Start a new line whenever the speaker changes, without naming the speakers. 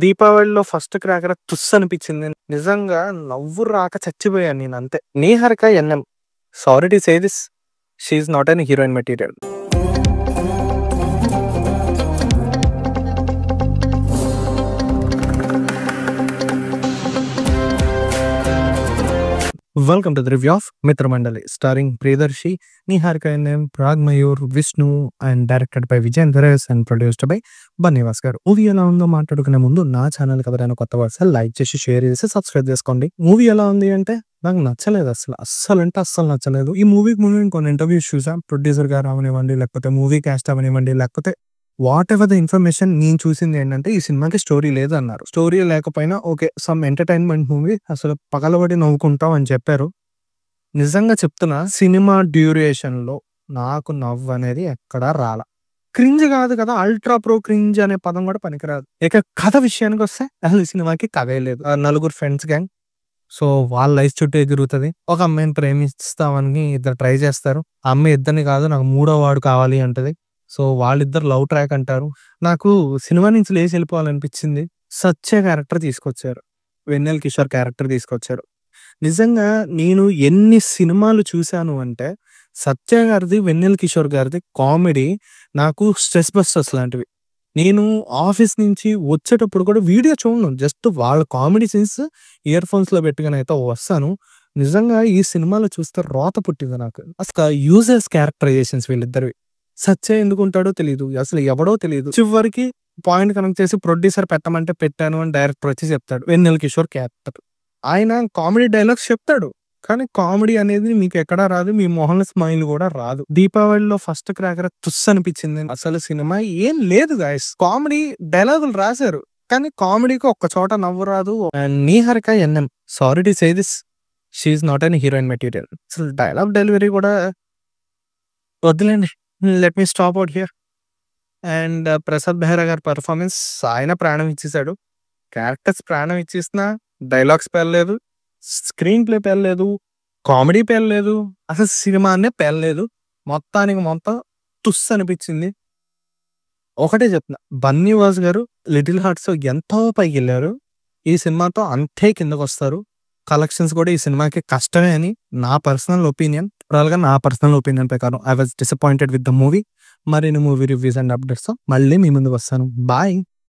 దీపావళిలో first cracker తుస్సు అనిపించింది. నిజంగా నవ్వు రాక చచ్చిపోయాను నేనంతే. 'Niharika NM' sorry to say this, she is not an heroine material. Welcome to the review of Mitramandali starring Priyadarshi, Niharika NM, Prag Mayur, Vishnu and directed by Vijayender S and produced by Bunny Vas garu. Movie ఎలా ఉందో మాట్లాడుకునే ముందు నా ఛానల్ ఎవరైనా కొత్త వారు లైక్ చేసి షేర్ చేసి సబ్స్క్రైబ్ చేసుకోండి. మూవీ ఎలా ఉంది అంటే నాకు నచ్చలేదు, అస్సలు అంటే అస్సలు నచ్చలేదు. ఈ మూవీకి ముందు ఇంకొన్ని ఇంటర్వ్యూస్ చూసాం, ప్రొడ్యూసర్ గారు అవనివ్వండి, లేకపోతే మూవీ క్యాస్ట్ అవనివ్వండి, లేకపోతే వాట్ ఎవర్ ద ఇన్ఫర్మేషన్ నేను చూసింది ఏంటంటే ఈ సినిమాకి స్టోరీ లేదు అన్నారు. స్టోరీ లేకపోయినా ఓకే, సమ్ ఎంటర్టైన్మెంట్ మూవీ, అసలు పగలబడి నవ్వుకుంటాం అని చెప్పారు. నిజంగా చెప్తున్నా, సినిమా డ్యూరేషన్ లో నాకు నవ్వు అనేది ఎక్కడా రాల. క్రింజ్ కాదు కదా, అల్ట్రా ప్రో క్రింజ్ అనే పదం కూడా పనికిరాదు. ఇక కథ విషయానికి వస్తే అసలు ఈ సినిమాకి కథే లేదు. నలుగురు ఫ్రెండ్స్ గ్యాంగ్, సో వాళ్ళ లైఫ్ చుట్టూ ఎగురుతుంది. ఒక అమ్మాయిని ప్రేమిస్తామని ఇద్దరు ట్రై చేస్తారు. ఆ అమ్మాయి ఇద్దరిని కాదు, నాకు మూడో వాడు కావాలి అంటది. సో వాళ్ళిద్దరు లవ్ ట్రాక్ అంటారు. నాకు సినిమా నుంచి లేచి వెళ్ళిపోవాలనిపించింది. సత్య క్యారెక్టర్ తీసుకొచ్చారు, వెన్నెల కిషోర్ క్యారెక్టర్ తీసుకొచ్చారు. నిజంగా నేను ఎన్ని సినిమాలు చూశాను అంటే సత్య గారిది, వెన్నెల కిషోర్ గారిది కామెడీ నాకు స్ట్రెస్ బస్టర్స్ లాంటివి. నేను ఆఫీస్ నుంచి వచ్చేటప్పుడు కూడా వీడియో చూడను, జస్ట్ వాళ్ళ కామెడీ సీన్స్ ఇయర్ ఫోన్స్ లో పెట్టుకుని అయితే వస్తాను. నిజంగా ఈ సినిమాలో చూస్తే రోత పుట్టింది నాకు. అసలు యూజర్స్ క్యారెక్టరైజేషన్స్ వీళ్ళిద్దరివి. సత్య ఎందుకు ఉంటాడో తెలియదు, అసలు ఎవడో తెలియదు. చివరికి పాయింట్ కనెక్ట్ చేసి ప్రొడ్యూసర్ పెట్టమంటే పెట్టాను అని డైరెక్టర్ వచ్చి చెప్తాడు. వెన్నెల కిషోర్ క్యారెక్టర్ ఆయన కామెడీ డైలాగ్స్ చెప్తాడు, కానీ కామెడీ అనేది మీకు ఎక్కడా రాదు, మీ మొహంలో స్మైల్ కూడా రాదు. దీపావళిలో ఫస్ట్ క్రాకర్ తుస్సు అనిపించింది. అసలు సినిమా ఏం లేదు గాయస్, కామెడీ డైలాగులు రాశారు కానీ కామెడీకి ఒక్క చోట నవ్వు రాదు. And Niharika NM, sorry to say this, she is not an heroine material. అసలు డైలాగ్ డెలివరీ కూడా వద్దులేండి, let me stop out here. And Prasad Behra గారి పర్ఫార్మెన్స్, ఆయన ప్రాణం ఇచ్చేసాడు. క్యారెక్టర్స్ ప్రాణం ఇచ్చేసిన, డైలాగ్స్ పేర్లేదు, స్క్రీన్ ప్లే పేర్లేదు, కామెడీ పేర్లేదు, అసలు సినిమానే పేర్లేదు. మొత్తానికి మొత్తం తుస్సు అనిపించింది. ఒకటే చెప్తున్నా, బన్నీవాస్ గారు లిటిల్ హార్ట్స్ ఎంతో పైకి వెళ్ళారు, ఈ సినిమాతో అంతే కిందకు వస్తారు. కలెక్షన్స్ కూడా ఈ సినిమాకి కష్టమే అని నా పర్సనల్ ఒపీనియన్. నా పర్సనల్ ఒపీనియన్ ప్రకారం I was disappointed with the movie. మరిన్ని మూవీ రివ్యూస్ అండ్ అప్డేట్స్ మళ్ళీ మీ ముందుకు వస్తాను. బాయ్.